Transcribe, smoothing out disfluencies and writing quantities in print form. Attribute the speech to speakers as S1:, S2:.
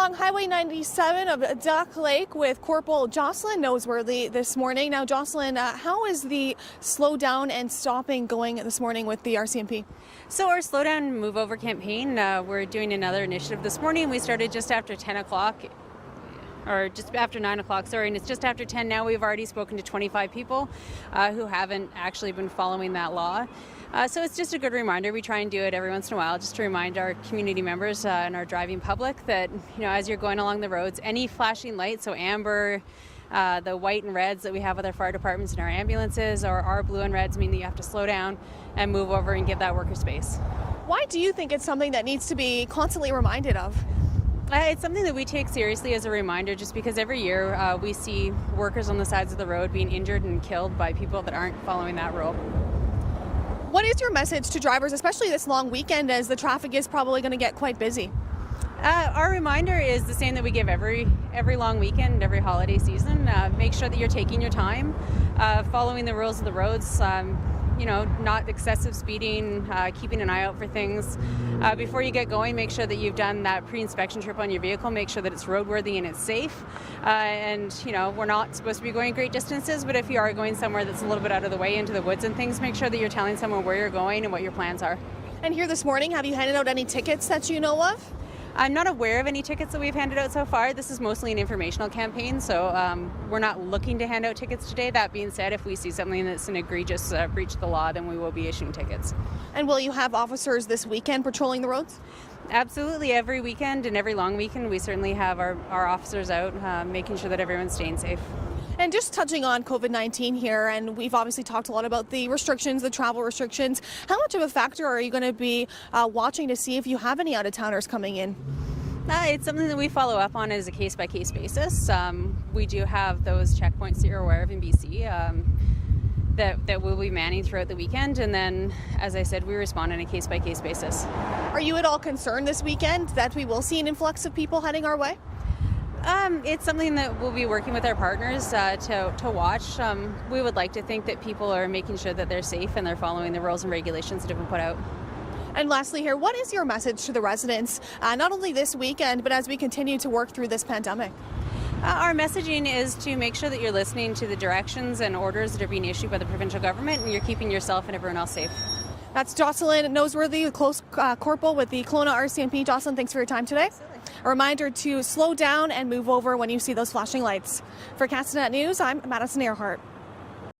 S1: along Highway 97 of Duck Lake with Corporal Jocelyn Noseworthy this morning. Now, Jocelyn, how is the slow down and stopping going this morning with the RCMP?
S2: So our slow down and move over campaign, we're doing another initiative this morning. We started just after 10 o'clock. Or just after 9 o'clock, sorry, and it's just after 10 now. We've already spoken to 25 people who haven't actually been following that law. So it's just a good reminder. We try and do it every once in a while just to remind our community members and our driving public that, as you're going along the roads, any flashing lights, so amber, the white and reds that we have with our fire departments and our ambulances, or our blue and reds mean that you have to slow down and move over and give that worker space.
S1: Why do you think it's something that needs to be constantly reminded of?
S2: It's something that we take seriously as a reminder, just because every year we see workers on the sides of the road being injured and killed by people that aren't following that rule.
S1: What is your message to drivers, especially this long weekend, as the traffic is probably going to get quite busy?
S2: Our reminder is the same that we give every long weekend, every holiday season. Make sure that you're taking your time, following the rules of the roads. Not excessive speeding, keeping an eye out for things. Before you get going, make sure that you've done that pre-inspection trip on your vehicle. Make sure that it's roadworthy and it's safe. We're not supposed to be going great distances, but if you are going somewhere that's a little bit out of the way into the woods and things, make sure that you're telling someone where you're going and what your plans are.
S1: And here this morning, have you handed out any tickets that you know of?
S2: I'm not aware of any tickets that we've handed out so far. This is mostly an informational campaign, so we're not looking to hand out tickets today. That being said, if we see something that's an egregious breach of the law, then we will be issuing tickets.
S1: And will you have officers this weekend patrolling the roads?
S2: Absolutely. Every weekend and every long weekend, we certainly have our officers out making sure that everyone's staying safe.
S1: And just touching on COVID-19 here, and we've obviously talked a lot about the restrictions, the travel restrictions. How much of a factor are you going to be watching to see if you have any out-of-towners coming in?
S2: It's something that we follow up on as a case-by-case basis. We do have those checkpoints that you're aware of in BC that we'll be manning throughout the weekend. And then, as I said, we respond on a case-by-case basis.
S1: Are you at all concerned this weekend that we will see an influx of people heading our way?
S2: It's something that we'll be working with our partners to watch. We would like to think that people are making sure that they're safe and they're following the rules and regulations that have been put out.
S1: And lastly here, what is your message to the residents, not only this weekend, but as we continue to work through this pandemic?
S2: Our messaging is to make sure that you're listening to the directions and orders that are being issued by the provincial government, and you're keeping yourself and everyone else safe. That's
S1: Jocelyn Noseworthy, close corporal with the Kelowna RCMP. Jocelyn, thanks for your time today.
S2: Absolutely.
S1: A reminder to slow down and move over when you see those flashing lights. For Castanet News, I'm Madison Earhart.